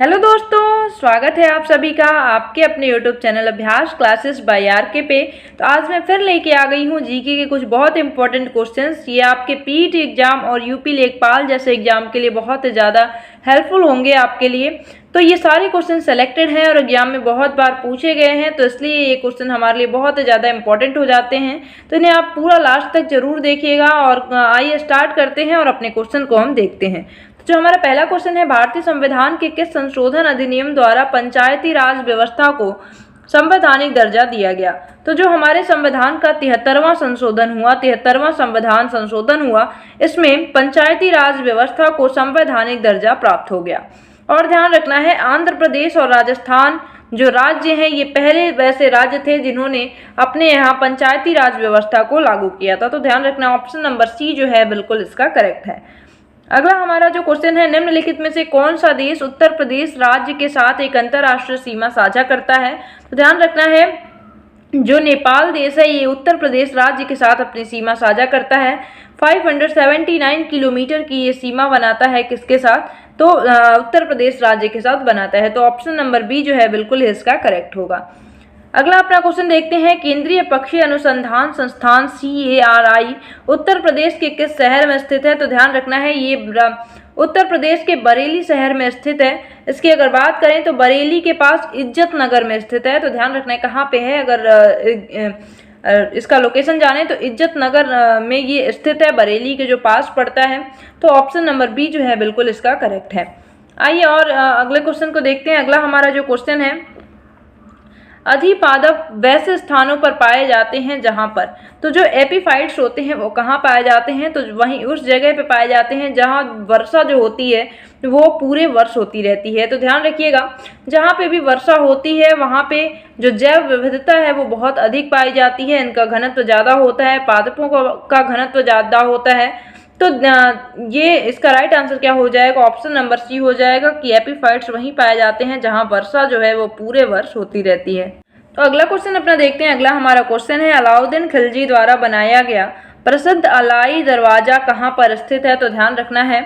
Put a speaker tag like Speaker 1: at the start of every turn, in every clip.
Speaker 1: Hello दोस्तों, स्वागत है आप सभी का आपके अपने यूट्यूब चैनल अभ्यास क्लासेस बाय आरके पे। तो आज मैं फिर लेके आ गई हूँ जीके के कुछ बहुत इंपॉर्टेंट क्वेश्चंस। ये आपके पीईटी एग्जाम और यूपी लेखपाल जैसे एग्जाम के लिए बहुत ज़्यादा हेल्पफुल होंगे आपके लिए। तो ये सारे क्वेश्चन सेलेक्टेड हैं और एग्जाम में बहुत बार पूछे गए हैं, तो इसलिए ये क्वेश्चन हमारे लिए बहुत ज़्यादा इंपॉर्टेंट हो जाते हैं। तो इन्हें आप पूरा लास्ट तक जरूर देखिएगा। और आइए स्टार्ट करते हैं और अपने क्वेश्चन को हम देखते हैं। जो हमारा पहला क्वेश्चन है, भारतीय संविधान के किस संशोधन अधिनियम द्वारा पंचायती राज व्यवस्था को संवैधानिक दर्जा दिया गया? तो जो हमारे संविधान का 73वां संशोधन हुआ, 73वां संविधान संशोधन हुआ, इसमें पंचायती राज व्यवस्था को संवैधानिक दर्जा प्राप्त हो गया। और ध्यान रखना है, आंध्र प्रदेश और राजस्थान जो राज्य हैं, ये पहले वैसे राज्य थे जिन्होंने अपने यहाँ पंचायती राज व्यवस्था को लागू किया था। तो ध्यान रखना, ऑप्शन नंबर सी जो है बिल्कुल इसका करेक्ट है। अगला हमारा जो क्वेश्चन है, निम्नलिखित में से कौन सा देश उत्तर प्रदेश राज्य के साथ एक अंतर्राष्ट्रीय सीमा साझा करता है? तो ध्यान रखना है, जो नेपाल देश है ये उत्तर प्रदेश राज्य के साथ अपनी सीमा साझा करता है। 579 किलोमीटर की ये सीमा बनाता है, किसके साथ? तो उत्तर प्रदेश राज्य के साथ बनाता है। तो ऑप्शन नंबर बी जो है बिल्कुल इसका करेक्ट होगा। अगला अपना क्वेश्चन देखते हैं, केंद्रीय पक्षी अनुसंधान संस्थान CARI उत्तर प्रदेश के किस शहर में स्थित है? तो ध्यान रखना है, ये उत्तर प्रदेश के बरेली शहर में स्थित है। इसकी अगर बात करें तो बरेली के पास इज्जत नगर में स्थित है। तो ध्यान रखना है कहाँ पे है, अगर इसका लोकेशन जाने तो इज्जत नगर में ये स्थित है, बरेली के जो पास पड़ता है। तो ऑप्शन नंबर बी जो है बिल्कुल इसका करेक्ट है। आइए और अगले क्वेश्चन को देखते हैं। अगला हमारा जो क्वेश्चन है, अधिपादप वैसे स्थानों पर पाए जाते हैं जहां पर, तो जो एपीफाइट्स होते हैं वो कहाँ पाए जाते हैं? तो वहीं उस जगह पे पाए जाते हैं जहां वर्षा जो होती है वो पूरे वर्ष होती रहती है। तो ध्यान रखिएगा, जहां पे भी वर्षा होती है वहां पे जो जैव विविधता है वो बहुत अधिक पाई जाती है, इनका घनत्व ज़्यादा होता है, पादपों का घनत्व ज़्यादा होता है। तो ये इसका राइट आंसर क्या हो जाएगा? ऑप्शन नंबर सी हो जाएगा कि एपीफाइट्स वहीं पाए जाते हैं जहां वर्षा जो है वो पूरे वर्ष होती रहती है। तो अगला क्वेश्चन अपना देखते हैं। अगला हमारा क्वेश्चन है, अलाउद्दीन खिलजी द्वारा बनाया गया प्रसिद्ध अलाई दरवाजा कहां पर स्थित है? तो ध्यान रखना है,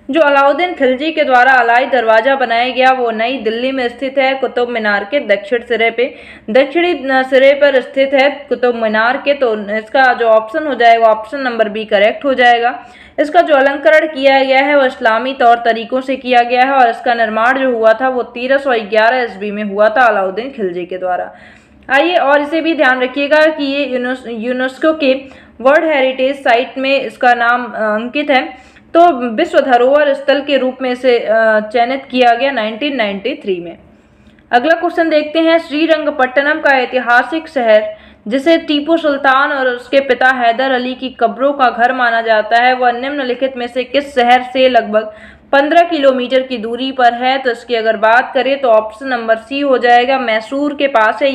Speaker 1: जो अलाउद्दीन खिलजी के द्वारा अलाई दरवाजा बनाया गया वो नई दिल्ली में स्थित है, कुतुब मीनार के दक्षिण सिरे पे, दक्षिणी सिरे पर स्थित है कुतुब मीनार के। तो इसका जो ऑप्शन हो जाएगा ऑप्शन नंबर बी करेक्ट हो जाएगा। इसका जो अलंकरण किया गया है वो इस्लामी तौर तरीकों से किया गया है और इसका निर्माण जो हुआ था वो 1311 ईस्वी में हुआ था अलाउद्दीन खिलजी के द्वारा। आइए और इसे भी ध्यान रखिएगा कि ये यूनेस्को के वर्ल्ड हेरिटेज साइट में इसका नाम अंकित है। तो विश्व धरोहर स्थल के रूप में इसे चयनित किया गया 1993 में। अगला क्वेश्चन देखते हैं, श्रीरंगपट्टनम का ऐतिहासिक शहर जिसे टीपू सुल्तान और उसके पिता हैदर अली की कब्रों का घर माना जाता है, वह निम्नलिखित में से किस शहर से लगभग 15 किलोमीटर की दूरी पर है? तो इसकी अगर बात करें तो ऑप्शन नंबर सी हो जाएगा, मैसूर के पास है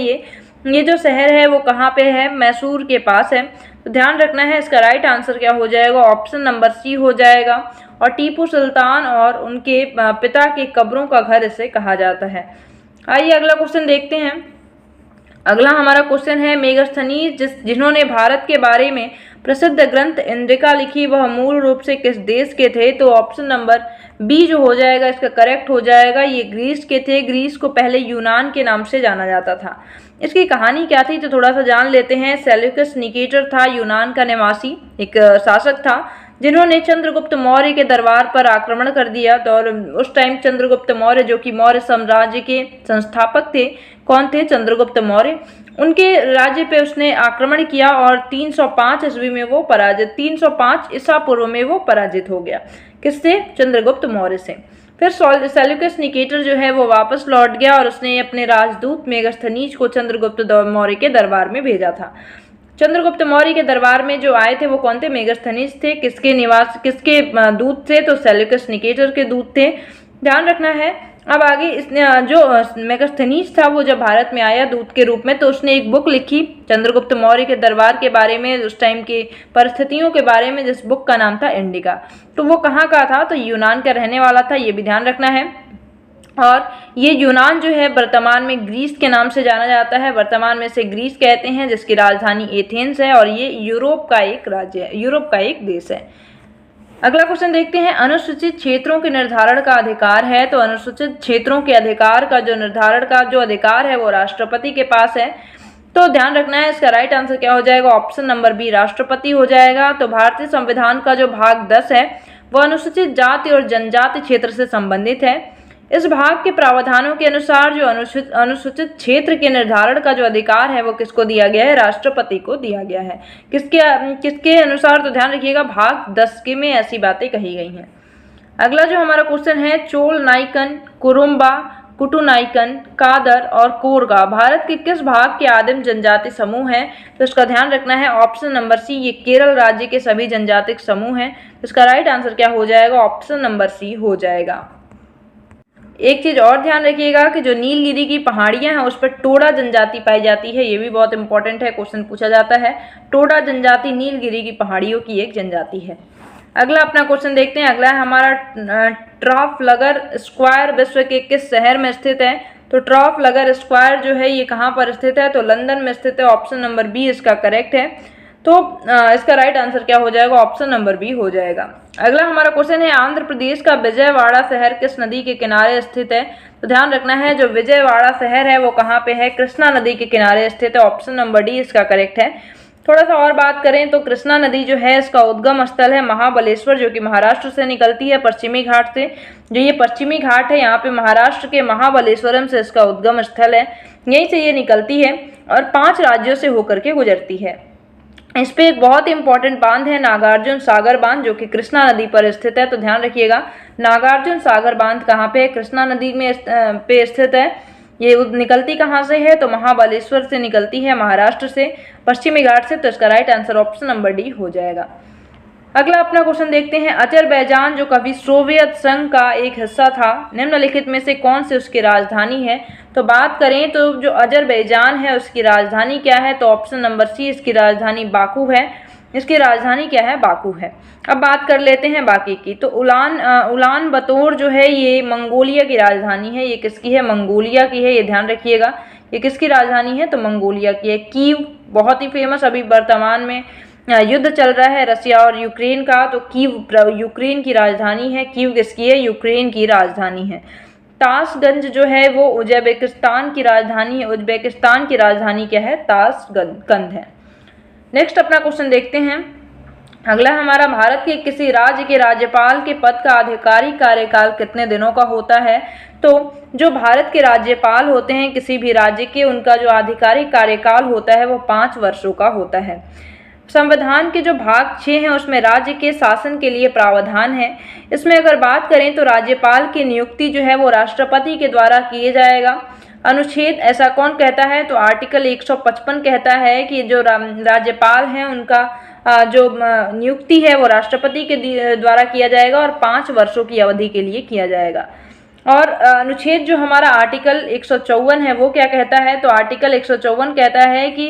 Speaker 1: ये जो शहर है वो कहाँ पे है? मैसूर के पास है। तो ध्यान रखना है, इसका राइट आंसर क्या हो जाएगा? ऑप्शन नंबर सी हो जाएगा। और टीपू सुल्तान और उनके पिता के कब्रों का घर इसे कहा जाता है। आइए अगला क्वेश्चन देखते हैं। अगला हमारा क्वेश्चन है, मेगास्थनीज जिन्होंने भारत के बारे में प्रसिद्ध ग्रंथ इंडिका लिखी वह मूल रूप से किस देश के थे? तो ऑप्शन नंबर बी जो हो जाएगा इसका करेक्ट हो जाएगा, ये ग्रीस के थे। ग्रीस को पहले यूनान के नाम से जाना जाता था। इसकी कहानी क्या थी तो थोड़ा सा जान लेते हैं। सेल्यूकस निकेटर था यूनान का निवासी, एक शासक था जिन्होंने चंद्रगुप्त मौर्य के दरबार पर आक्रमण कर दिया। तो और उस टाइम चंद्रगुप्त मौर्य जो कि मौर्य साम्राज्य के संस्थापक थे, कौन थे? चंद्रगुप्त मौर्य। उनके राज्य पे उसने आक्रमण किया और 305 ईस्वी में वो पराजित 305 ईसा पूर्व में वो पराजित हो गया। किससे? चंद्रगुप्त मौर्य से। फिर सेल्यूकस निकेटर जो है वो वापस लौट गया और उसने अपने राजदूत मेगास्थनीज को चंद्रगुप्त मौर्य के दरबार में भेजा था। चंद्रगुप्त मौर्य के दरबार में जो आए थे वो कौन थे? मेगास्थनीज थे। किसके दूत थे? तो सेल्यूकस निकेटर के दूत थे। ध्यान रखना है। अब आगे इसने जो मेगास्थनीज था वो जब भारत में आया दूत के रूप में, तो उसने एक बुक लिखी चंद्रगुप्त मौर्य के दरबार के बारे में, उस टाइम की परिस्थितियों के बारे में, जिस बुक का नाम था इंडिका। तो वो कहाँ का था? तो यूनान का रहने वाला था, ये भी ध्यान रखना है। और ये यूनान जो है वर्तमान में ग्रीस के नाम से जाना जाता है, वर्तमान में इसे ग्रीस कहते हैं, जिसकी राजधानी एथेंस है और ये यूरोप का एक राज्य है, यूरोप का एक देश है। अगला क्वेश्चन देखते हैं, अनुसूचित क्षेत्रों के निर्धारण का अधिकार है। तो अनुसूचित क्षेत्रों के अधिकार का जो निर्धारण का जो अधिकार है वो राष्ट्रपति के पास है। तो ध्यान रखना है, इसका राइट आंसर क्या हो जाएगा, ऑप्शन नंबर बी राष्ट्रपति हो जाएगा। तो भारतीय संविधान का जो भाग 10 है वह अनुसूचित जाति और जनजाति क्षेत्र से संबंधित है। इस भाग के प्रावधानों के अनुसार जो अनुसूचित क्षेत्र के निर्धारण का जो अधिकार है वो किसको दिया गया है, राष्ट्रपति को दिया गया है। किसके अनुसार, तो ध्यान रखिएगा भाग 10 के में ऐसी बातें कही गई हैं। अगला जो हमारा क्वेश्चन है, चोल नाइकन, कुरुम्बा, कुटुनाइकन, कादर और कोरगा भारत के किस भाग के आदिम जनजाति समूह हैं? तो इसका ध्यान रखना है, ऑप्शन नंबर सी, ये केरल राज्य के सभी जनजातिक समूह हैं। तो इसका राइट आंसर क्या हो जाएगा, ऑप्शन नंबर सी हो जाएगा। एक चीज और ध्यान रखिएगा कि जो नीलगिरी की पहाड़ियां हैं उस पर टोडा जनजाति पाई जाती है, ये भी बहुत इंपॉर्टेंट है, क्वेश्चन पूछा जाता है। टोडा जनजाति नीलगिरी की पहाड़ियों की एक जनजाति है। अगला अपना क्वेश्चन देखते हैं, अगला है हमारा ट्राफलगर स्क्वायर विश्व के किस शहर में स्थित है? तो ट्राफलगर स्क्वायर जो है ये कहाँ पर स्थित है? तो लंदन में स्थित है, ऑप्शन नंबर बी इसका करेक्ट है। तो इसका राइट आंसर क्या हो जाएगा, ऑप्शन नंबर बी हो जाएगा। अगला हमारा क्वेश्चन है, आंध्र प्रदेश का विजयवाड़ा शहर किस नदी के किनारे स्थित है? तो ध्यान रखना है, जो विजयवाड़ा शहर है वो कहाँ पे है, कृष्णा नदी के किनारे स्थित है, ऑप्शन नंबर डी इसका करेक्ट है। थोड़ा सा और बात करें तो कृष्णा नदी जो है इसका उद्गम स्थल है महाबलेश्वर, जो कि महाराष्ट्र से निकलती है पश्चिमी घाट से। जो ये पश्चिमी घाट है यहाँ पे महाराष्ट्र के महाबलेश्वरम से इसका उद्गम स्थल है, यहीं से ये निकलती है और 5 राज्यों से होकर के गुजरती है। इस पे एक बहुत ही इंपॉर्टेंट बांध है नागार्जुन सागर बांध, जो कि कृष्णा नदी पर स्थित है। तो ध्यान रखिएगा, नागार्जुन सागर बांध कहाँ पे है, कृष्णा नदी में पे स्थित है। ये निकलती कहाँ से है, तो महाबलेश्वर से निकलती है, महाराष्ट्र से, पश्चिमी घाट से। तो इसका right answer option number D हो जाएगा। अगला अपना क्वेश्चन देखते हैं, अजरबैजान जो कभी सोवियत संघ का एक हिस्सा था, निम्नलिखित में से कौन सी उसकी राजधानी है? तो बात करें तो जो अजरबैजान है उसकी राजधानी क्या है? तो ऑप्शन नंबर सी इसकी राजधानी बाकू है। इसकी राजधानी क्या है, बाकू है। अब बात कर लेते हैं बाकी की। तो उलान बतोर जो है ये मंगोलिया की राजधानी है। ये किसकी है, मंगोलिया की है, ये ध्यान रखिएगा। ये किसकी राजधानी है, तो मंगोलिया की है। कीव बहुत ही फेमस, अभी वर्तमान में युद्ध चल रहा है रसिया और यूक्रेन का, तो कीव यूक्रेन की राजधानी है। कीव किसकी है, यूक्रेन की राजधानी है। ताशगंज जो है वो उज्बेकिस्तान की राजधानी है। उज्बेकिस्तान की राजधानी क्या है, ताशगंज है। नेक्स्ट अपना क्वेश्चन देखते हैं, अगला हमारा, भारत के किसी राज्य के राज्यपाल के पद का आधिकारिक कार्यकाल कितने दिनों का होता है? तो जो भारत के राज्यपाल होते हैं किसी भी राज्य के, उनका जो आधिकारिक कार्यकाल होता है वो 5 वर्षों का होता है। संविधान के जो भाग 6 हैं उसमें राज्य के शासन के लिए प्रावधान है। इसमें अगर बात करें तो राज्यपाल की नियुक्ति जो है वो राष्ट्रपति के द्वारा किए जाएगा। अनुच्छेद ऐसा कौन कहता है? तो आर्टिकल 155 कहता है कि जो राज्यपाल हैं उनका जो नियुक्ति है वो राष्ट्रपति के द्वारा किया जाएगा और 5 वर्षों की अवधि के लिए किया जाएगा। और अनुच्छेद जो हमारा आर्टिकल 154 है वो क्या कहता है? तो आर्टिकल 154 कहता है कि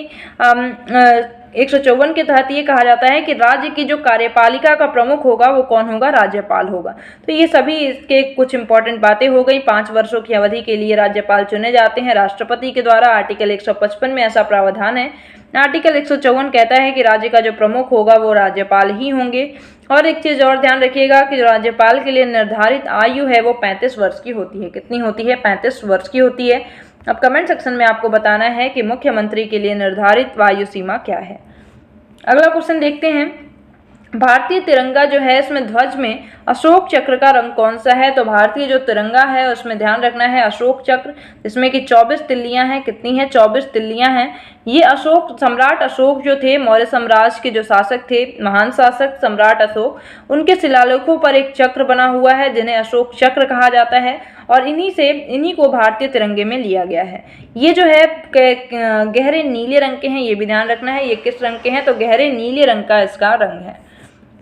Speaker 1: 154 के तहत ये कहा जाता है कि राज्य की जो कार्यपालिका का प्रमुख होगा वो कौन होगा, राज्यपाल होगा। तो ये सभी इसके कुछ इंपॉर्टेंट बातें हो गई। 5 वर्षों की अवधि के लिए राज्यपाल चुने जाते हैं राष्ट्रपति के द्वारा। आर्टिकल 155 में ऐसा प्रावधान है। आर्टिकल 154 कहता है कि राज्य का जो प्रमुख होगा वो राज्यपाल ही होंगे। और एक चीज़ और ध्यान रखिएगा कि जो राज्यपाल के लिए निर्धारित आयु है वो 35 वर्ष की होती है। कितनी होती है, 35 वर्ष की होती है। अब कमेंट सेक्शन में आपको बताना है कि मुख्यमंत्री के लिए निर्धारित आयु सीमा क्या है। अगला क्वेश्चन देखते हैं, भारतीय तिरंगा जो है इसमें ध्वज में अशोक चक्र का रंग कौन सा है? तो भारतीय जो तिरंगा है उसमें ध्यान रखना है अशोक चक्र, जिसमें कि 24 तिल्लियां हैं। कितनी हैं, 24 तिल्लियां हैं। ये सम्राट अशोक जो थे, मौर्य साम्राज्य के जो शासक थे, महान शासक सम्राट अशोक, उनके शिलालेखों पर एक चक्र बना हुआ है जिन्हें अशोक चक्र कहा जाता है और इन्हीं को भारतीय तिरंगे में लिया गया है। ये जो है गहरे नीले रंग के हैं, ये भी ध्यान रखना है। ये किस रंग के हैं? तो गहरे नीले रंग का इसका रंग है।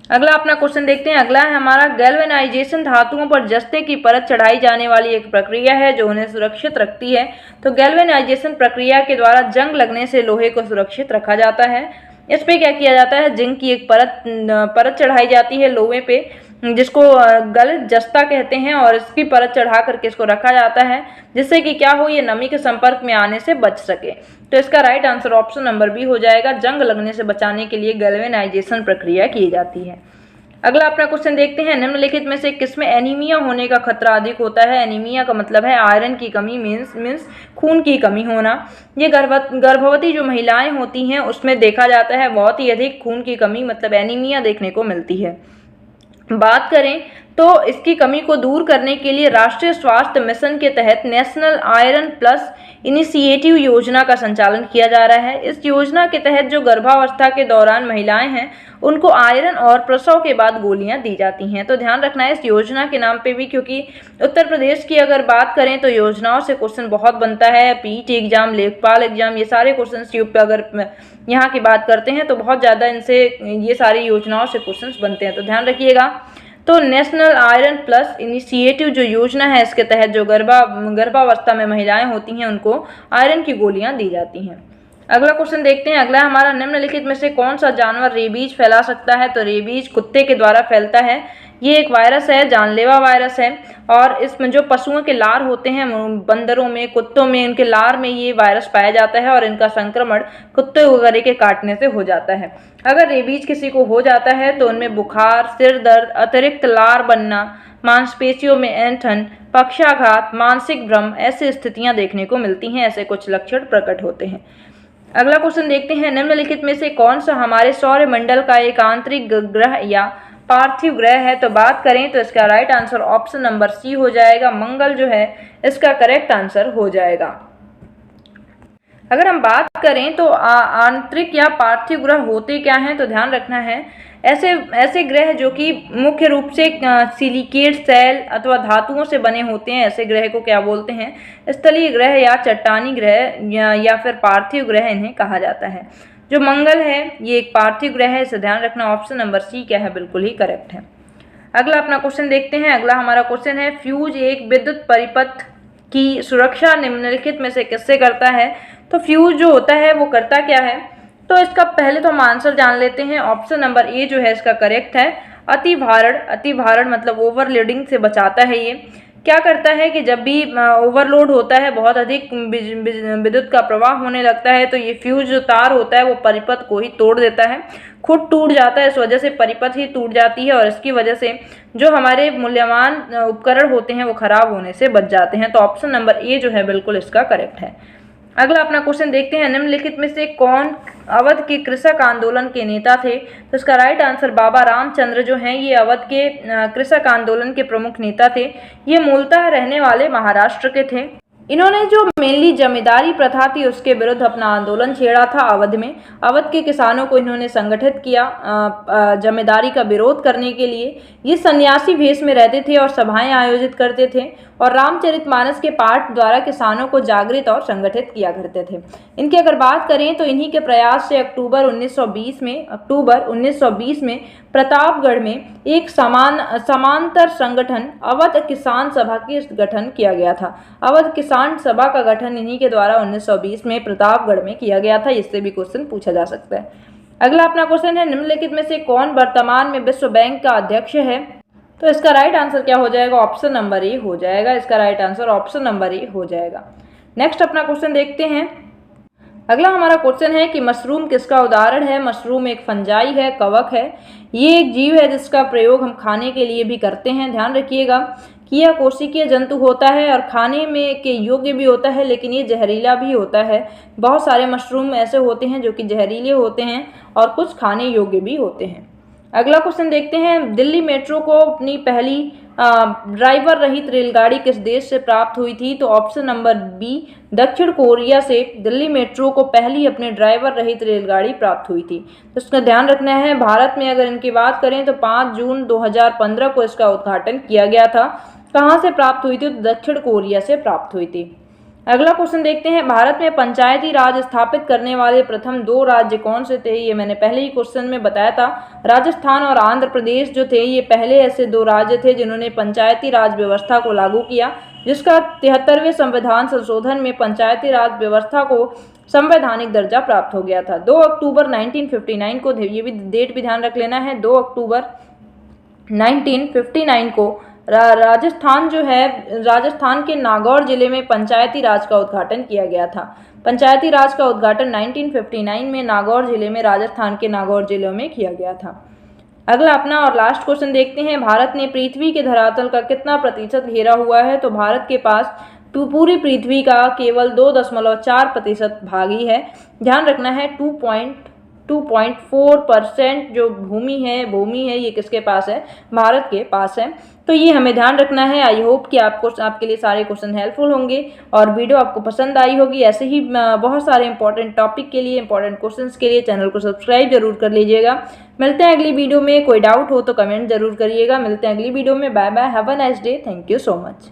Speaker 1: अगला अपना क्वेश्चन देखते हैं, अगला है हमारा, गैल्वेनाइजेशन धातुओं पर जस्ते की परत चढ़ाई जाने वाली एक प्रक्रिया है जो उन्हें सुरक्षित रखती है। तो गैल्वेनाइजेशन प्रक्रिया के द्वारा जंग लगने से लोहे को सुरक्षित रखा जाता है। इस पे क्या किया जाता है, जिंक की एक परत चढ़ाई जाती है लोहे पे, जिसको गलित जस्ता कहते हैं, और इसकी परत चढ़ा करके इसको रखा जाता है जिससे कि क्या हो, ये नमी के संपर्क में आने से बच सके। तो इसका right answer option number B हो जाएगा। जंग लगने से बचाने के लिए गैल्वेनाइजेशन प्रक्रिया की जाती है। अगला अपना क्वेश्चन देखते हैं, निम्नलिखित में से किसमें एनीमिया होने का खतरा अधिक होता है। एनीमिया का मतलब है आयरन की कमी, मीन्स खून की कमी होना। ये गर्भवती जो महिलाएं होती हैं उसमें देखा जाता है बहुत ही अधिक खून की कमी, मतलब एनीमिया देखने को मिलती है। बात करें तो इसकी कमी को दूर करने के लिए राष्ट्रीय स्वास्थ्य मिशन के तहत नेशनल आयरन प्लस इनिशिएटिव योजना का संचालन किया जा रहा है। इस योजना के तहत जो गर्भावस्था के दौरान महिलाएं हैं उनको आयरन और प्रसव के बाद गोलियां दी जाती हैं। तो ध्यान रखना है इस योजना के नाम पे भी, क्योंकि उत्तर प्रदेश की अगर बात करें तो योजनाओं से क्वेश्चन बहुत बनता है। पीटी एग्जाम, लेखपाल एग्जाम, ये सारे क्वेश्चन ट्यूब पे अगर यहाँ की बात करते हैं तो बहुत ज़्यादा इनसे ये सारी योजनाओं से क्वेश्चन बनते हैं, तो ध्यान रखिएगा। तो नेशनल आयरन प्लस इनिशिएटिव जो योजना है इसके तहत जो गर्भावस्था में महिलाएं होती हैं उनको आयरन की गोलियां दी जाती हैं। अगला क्वेश्चन देखते हैं, अगला हमारा, निम्नलिखित में से कौन सा जानवर रेबीज फैला सकता है। तो रेबीज कुत्ते के द्वारा फैलता है। ये एक वायरस है, जानलेवा वायरस है, और इसमें जो पशुओं के लार होते हैं, बंदरों में, कुत्तों में, इनके लार में ये वायरस पाया जाता है और इनका संक्रमण कुत्ते वगैरह के काटने से हो जाता है। अगर रेबीज किसी को हो जाता है तो उनमें बुखार, सिर दर्द, अतिरिक्त लार बनना, मांसपेशियों में ऐंठन, पक्षाघात, मानसिक भ्रम, ऐसी स्थितियां देखने को मिलती हैं, ऐसे कुछ लक्षण प्रकट होते हैं। अगला क्वेश्चन देखते हैं, निम्नलिखित में से कौन सा हमारे सौरमंडल का एक आंतरिक ग्रह या पार्थिव ग्रह है। तो बात करें तो इसका right answer option number C हो जाएगा। मंगल जो है इसका करेक्ट आंसर हो जाएगा। अगर हम बात करें तो आंतरिक या पार्थिव ग्रह होते क्या हैं, तो ध्यान रखना है ऐसे ग्रह जो कि मुख्य रूप से सिलिकेट सेल अथवा धातुओं से बने होते हैं, ऐसे ग्रह को क्या बोलते हैं, स्थलीय ग्रह या चट्टानी ग्रह या फिर पार्थिव ग्रह इन्हें कहा जाता है। जो मंगल है ये एक पार्थिव ग्रह है, इसे ध्यान रखना। ऑप्शन नंबर सी क्या है, बिल्कुल ही करेक्ट है। अगला अपना क्वेश्चन देखते हैं, अगला हमारा क्वेश्चन है, फ्यूज एक विद्युत परिपथ की सुरक्षा निम्नलिखित में से किससे करता है। तो फ्यूज जो होता है वो करता क्या है, तो इसका पहले तो हम आंसर जान लेते हैं। ऑप्शन नंबर ए जो है इसका करेक्ट है। अतिभारण मतलब ओवरलोडिंग से बचाता है। ये क्या करता है कि जब भी ओवरलोड होता है, बहुत अधिक विद्युत का प्रवाह होने लगता है, तो ये फ्यूज जो तार होता है वो परिपथ को ही तोड़ देता है, खुद टूट जाता है। इस वजह से परिपथ ही टूट जाती है और इसकी वजह से जो हमारे मूल्यवान उपकरण होते हैं वो खराब होने से बच जाते हैं। तो ऑप्शन नंबर ए जो है बिल्कुल इसका करेक्ट है। अगला अपना क्वेश्चन देखते हैं, निम्नलिखित में से कौन अवध के कृषक आंदोलन के नेता थे। तो इसका राइट आंसर बाबा रामचंद्र जो हैं ये अवध के कृषक आंदोलन के प्रमुख नेता थे। ये मूलतः रहने वाले महाराष्ट्र के थे। इन्होंने जो मेनली जमींदारी प्रथा थी उसके विरुद्ध अपना आंदोलन छेड़ा था अवध में। अवध के किसानों को इन्होंने संगठित किया जमींदारी का विरोध करने के लिए। ये सन्यासी भेष में रहते थे और सभाएं आयोजित करते थे और रामचरितमानस के पाठ द्वारा किसानों को जागृत और संगठित किया करते थे। इनकी अगर बात करें तो इन्हीं के प्रयास से अक्टूबर 1920 में प्रतापगढ़ में एक समांतर संगठन अवध किसान सभा की गठन किया गया था। अवध किसान सभा का गठन इन्हीं के द्वारा 1920 में प्रतापगढ़ में किया गया था। इससे भी क्वेश्चन पूछा जा सकता है। अगला अपना क्वेश्चन है, निम्नलिखित में से कौन वर्तमान में विश्व बैंक का अध्यक्ष है। तो इसका राइट आंसर क्या हो जाएगा, ऑप्शन नंबर ए हो जाएगा। इसका right answer option number A हो जाएगा। नेक्स्ट अपना क्वेश्चन देखते हैं। अगला हमारा क्वेश्चन है कि मशरूम किसका उदाहरण है। मशरूम एक फंजाई है, कवक है। ये एक जीव है जिसका प्रयोग हम खाने के लिए भी करते हैं। ध्यान रखिएगा कि यह कोशिकीय जंतु होता है और खाने में के योग्य भी होता है, लेकिन ये जहरीला भी होता है। बहुत सारे मशरूम ऐसे होते हैं जो कि जहरीले होते हैं और कुछ खाने योग्य भी होते हैं। अगला क्वेश्चन देखते हैं, दिल्ली मेट्रो को अपनी पहली ड्राइवर रहित रेलगाड़ी किस देश से प्राप्त हुई थी। तो ऑप्शन नंबर बी दक्षिण कोरिया से दिल्ली मेट्रो को पहली अपने ड्राइवर रहित रेलगाड़ी प्राप्त हुई थी। तो इसका ध्यान रखना है। भारत में अगर इनकी बात करें तो 5 जून 2015 को इसका उद्घाटन किया गया था। कहाँ से प्राप्त हुई थी, तो दक्षिण कोरिया से प्राप्त हुई थी। अगला क्वेश्चन देखते हैं, भारत में पंचायती राज स्थापित करने वाले प्रथम 2 राज्य कौन से थे। ये मैंने पहले ही क्वेश्चन में बताया था। राजस्थान और आंध्र प्रदेश जो थे ये पहले ऐसे 2 राज्य थे जिन्होंने पंचायती राज व्यवस्था को लागू किया, जिसका 73वें संविधान संशोधन में पंचायती राज व्यवस्था को संवैधानिक दर्जा प्राप्त हो गया था। 2 अक्टूबर 1959 को, ये भी डेट भी ध्यान रख लेना है, 2 अक्टूबर 1959 को राजस्थान जो है, राजस्थान के नागौर जिले में पंचायती राज का उद्घाटन किया गया था। पंचायती राज का उद्घाटन 1959 में नागौर जिले में, राजस्थान के नागौर जिले में किया गया था। अगला अपना और लास्ट क्वेश्चन देखते हैं, भारत ने पृथ्वी के धरातल का कितना प्रतिशत घेरा हुआ है? तो भारत के पास पूरी पृथ्वी का केवल 2.4% भाग ही है। ध्यान रखना है 2.4% जो भूमि है ये किसके पास है? भारत के पास है। तो ये हमें ध्यान रखना है। आई होप कि आपके लिए सारे क्वेश्चन हेल्पफुल होंगे और वीडियो आपको पसंद आई होगी। ऐसे ही बहुत सारे इंपॉर्टेंट टॉपिक के लिए, इंपॉर्टेंट क्वेश्चंस के लिए चैनल को सब्सक्राइब जरूर कर लीजिएगा। मिलते हैं अगली वीडियो में। कोई डाउट हो तो कमेंट जरूर करिएगा। मिलते हैं अगली वीडियो में। Bye bye, have a nice day, thank you so much.